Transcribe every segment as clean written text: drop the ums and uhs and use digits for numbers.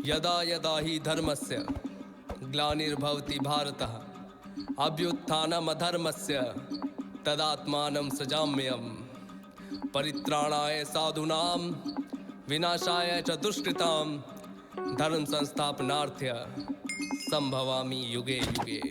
यदा यदा हि धर्मस्य ग्लानिर्भवति भारतः अभ्युत्थानमधर्मस्य तदात्मानं सृजाम्यहम्। परित्राणाय साधूनां विनाशाय च दुष्कृतां धर्म संस्थापनार्थ्य संभवामि युगे युगे।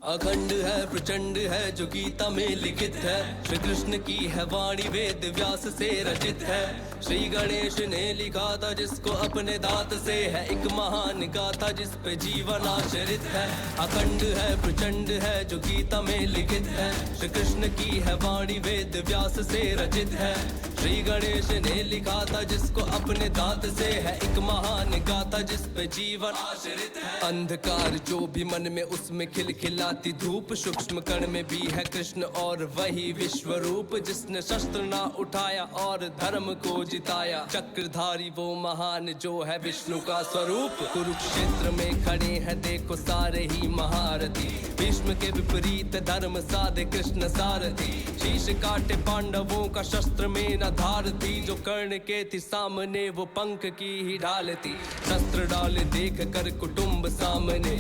अखंड है प्रचंड है जो गीता में लिखित है, श्री कृष्ण की है वाणी वेद व्यास से रचित है। श्री गणेश ने लिखा था जिसको अपने दांत से, है एक महान गाथा जिस पे जीवन आश्रित है। अखंड है प्रचंड है जो गीता में लिखित है, श्री कृष्ण की है वाणी वेद व्यास से रचित है। श्री गणेश ने लिखा था जिसको अपने दांत से, है एक महान गाथा जिस पे जीवन आश्रित है। अंधकार जो भी मन में उसमें खिलखिलाती धूप, सूक्ष्म कण में भी है कृष्ण और वही विश्व रूप। जिसने शस्त्र ना उठाया और धर्म को जिताया, चक्रधारी वो महान जो है विष्णु का स्वरूप। कुरुक्षेत्र में खड़े हैं देखो सारे ही महारथी, भीष्म के विपरीत धर्म साधे कृष्ण सारथी। शीश काटे पांडवों का शस्त्र में न धार थी, जो कर्ण के थी सामने वो पंख की ही ढाल थी। शस्त्र डाले देख कर कुटुंब सामने,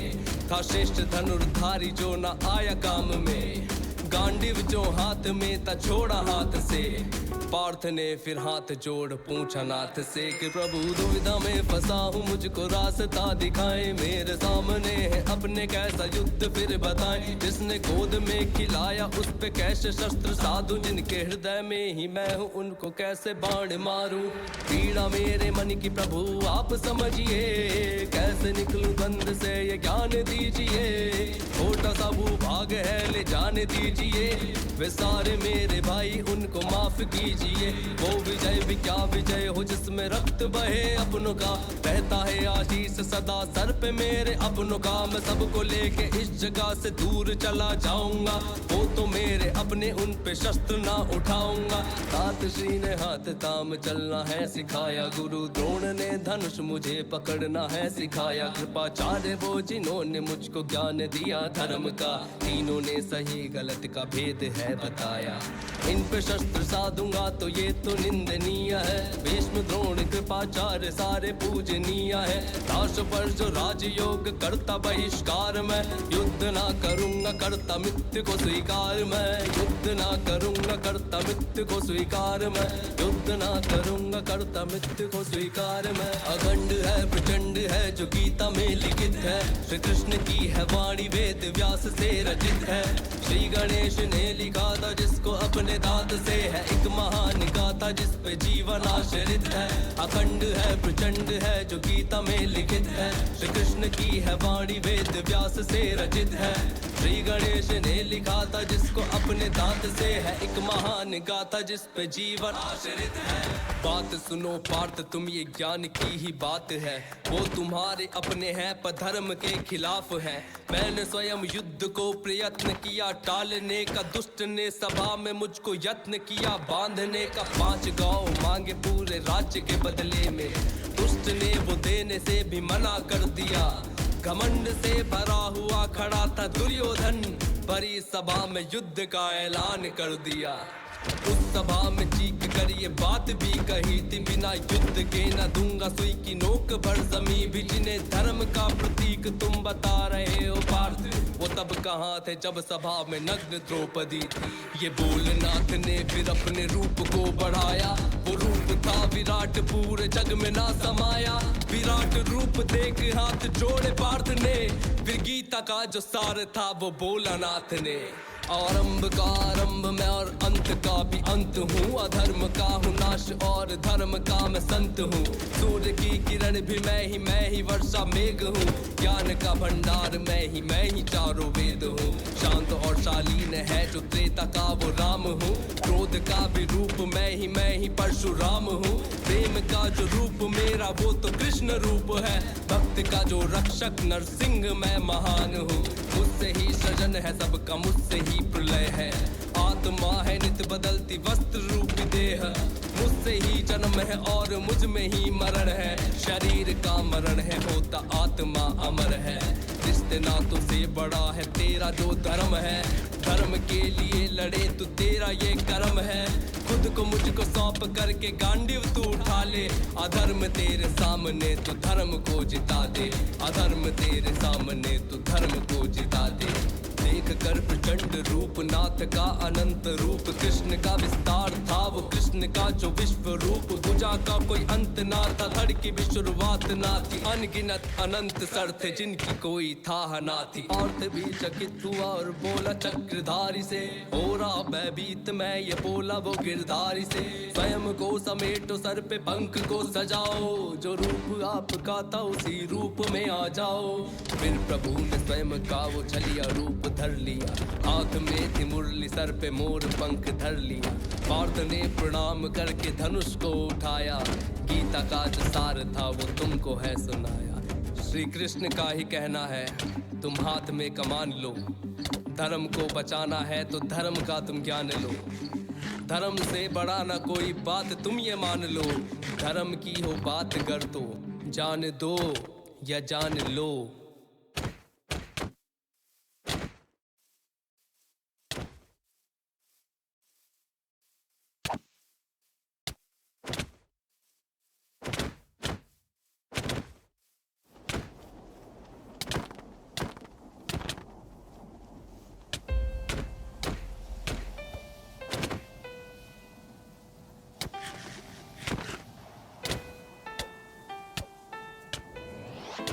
था श्रेष्ठ धनुर्धारी जो न आया काम में। गांडीव जो हाथ में था छोड़ा हाथ से, पार्थ ने फिर हाथ जोड़ पूछा नाथ से कि प्रभु दुविधा में फंसा हूँ मुझको रास्ता दिखाए। मेरे सामने है अपने कैसा युद्ध फिर बताएं, जिसने गोद में खिलाया उस पे कैसे शस्त्र साधु, जिनके हृदय में ही मैं हूँ उनको कैसे बाण मारूं। पीड़ा मेरे मन की प्रभु आप समझिए, कैसे निकलूं बंद से ये ज्ञान दीजिए। छोटा सा भूभाग है ले जाने दीजिए, वे सारे मेरे भाई उनको माफ कीजिए। वो विजय भी क्या विजय हो जिसमें रक्त बहे अपनों का, रहता है आशीष सदा सर पे मेरे अपनों का। मैं सबको लेके इस जगह से दूर चला जाऊंगा, वो तो मेरे अपने उन पे शस्त्र ना उठाऊंगा। तात श्री ने हाथ ताम चलना है सिखाया, गुरु द्रोण ने धनुष मुझे पकड़ना है सिखाया। कृपाचार्य वो जिन्होंने मुझको ज्ञान दिया धर्म का, तीनों ने सही गलत का भेद है बताया। इन पे शस्त्र साधूंगा तो ये तो निंदनीय है, भीष्म द्रोण कृपाचार्य सारे पूजनीय है। दास पर जो राजयोग करता बहिष्कार, मैं युद्ध ना करूंगा करता मिथ्य को स्वीकार। मैं युद्ध ना करूंगा करता मिथ्य को स्वीकार, मैं युद्ध ना करूंगा करता मिथ्य को स्वीकार। मैं अखंड है प्रचंड है जो गीता में लिखित है, श्री कृष्ण की है वाणी वेद व्यास से रचित है। श्री गणेश ने लिखा था जिसको अपने दांत से, है एक महान गाथा जिस पे जीवन आश्रित है। अखंड है प्रचंड है जो गीता में लिखित है, श्री कृष्ण की है वाणी वेद व्यास से रचित है। श्री गणेश ने लिखा था जिसको अपने दांत से, है एक महान गाथा जिस पे जीवन आश्रित है। बात सुनो पार्थ तुम ये ज्ञान की ही बात है, वो तुम्हारे अपने हैं पर धर्म के खिलाफ है। मैंने स्वयं युद्ध को प्रयत्न किया टालने का, दुष्ट ने सभा में मुझको यत्न किया बांधने का। 5 गांव मांगे पूरे राज्य के बदले में, दुष्ट ने वो देने से भी मना कर दिया। घमंड से भरा हुआ खड़ा था दुर्योधन, भरी सभा में युद्ध का ऐलान कर दिया। उस सभा में चीख कर ये बात भी कही थी, बिना युद्ध के न दूंगा सुई की नोक भर जमी भी। जिन्हें धर्म का प्रतीक तुम बता रहे हो पार्थ, वो तब कहाँ थे जब सभा में नग्न द्रौपदी थी। ये बोलनाथ ने फिर अपने रूप को बढ़ाया, वो रूप था विराट पूरे जग में ना समाया। विराट रूप देख हाथ जोड़े पार्थ ने, फिर गीता का जो सार था वो बोला नाथ ने। आरंभ का आरंभ मैं और अंत का भी अंत हूँ, अधर्म का हूँ नाश और धर्म का मैं संत हूँ। सूर्य की किरण भी मैं ही वर्षा मेघ हूँ, ज्ञान का भंडार मैं ही चारों वेद हूँ। शांत और शालीन है जो त्रेता का वो राम हूँ, क्रोध का भी रूप मैं ही परशुराम हूँ। प्रेम का जो रूप मेरा वो तो कृष्ण रूप है, भक्त का जो रक्षक नरसिंह मैं महान हूँ। मुझसे ही सृजन है सबका, मुझसे ही प्रलय है। आत्मा है नित बदलती वस्त्र रूपी देह, मुझसे ही जन्म है और मुझ में ही मरण है। शरीर का मरण है होता आत्मा अमर है, रिश्ते नातों से बड़ा है तेरा जो धर्म है। धर्म के लिए लड़े तो तेरा ये कर्म है, खुद को मुझको सौंप करके गांडीव तू उठा ले। अधर्म तेरे सामने तू धर्म को जिता दे, अधर्म तेरे सामने तू धर्म को जिता दे। देख कर प्रचंड रूप नाथ का अनंत रूप, कृष्ण का विस्तार था वो कृष्ण का जो विश्व रूप। भुजा का कोई अंत ना था, धड़ की भी शुरुआत ना थी। अनगिनत अनंत सर थे जिनकी कोई था ना थी। औरत भी चकित हुआ और बोला चक्रधारी से, हो रहा भयभीत मैं ये बोला वो गिरधारी से। स्वयं को समेटो सर पे पंख को सजाओ, जो रूप आपका था उसी रूप में आ जाओ। फिर प्रभु ने स्वयं का वो छलिया रूप धर लिया, हाथ में थी मुरली सर पे मोर पंख धर लिया। पार्थ ने प्रणाम करके धनुष को उठाया, गीता का जो सार था वो तुमको है सुनाया। श्री कृष्ण का ही कहना है तुम हाथ में कमान लो, धर्म को बचाना है तो धर्म का तुम ज्ञान लो। धर्म से बड़ा ना कोई बात तुम ये मान लो, धर्म की हो बात कर तो जान दो या जान लो।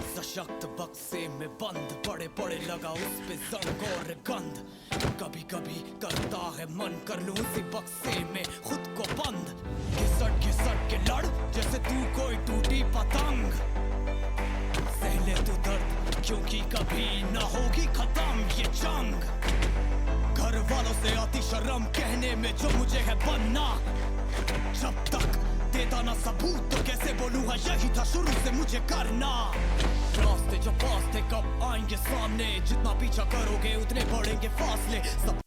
सशक्त बक्से में बंद, पड़े पड़े लगा उस पे जंग और गंध। कभी कभी करता है मन कर लूं उसी बक्से में खुद को बंद। घिसट के लड़ जैसे तू कोई टूटी पतंग। सह ले तू दर्द क्योंकि कभी ना होगी खत्म ये जंग। घर वालों से आती शर्म कहने में जो मुझे है बनना। जब तक देता ना सबूत तो कैसे बोलूँगा यही था शुरू से मुझे करना। रास्ते जो पास थे कब आएंगे सामने, जितना पीछा करोगे उतने बढ़ेंगे फासले। सब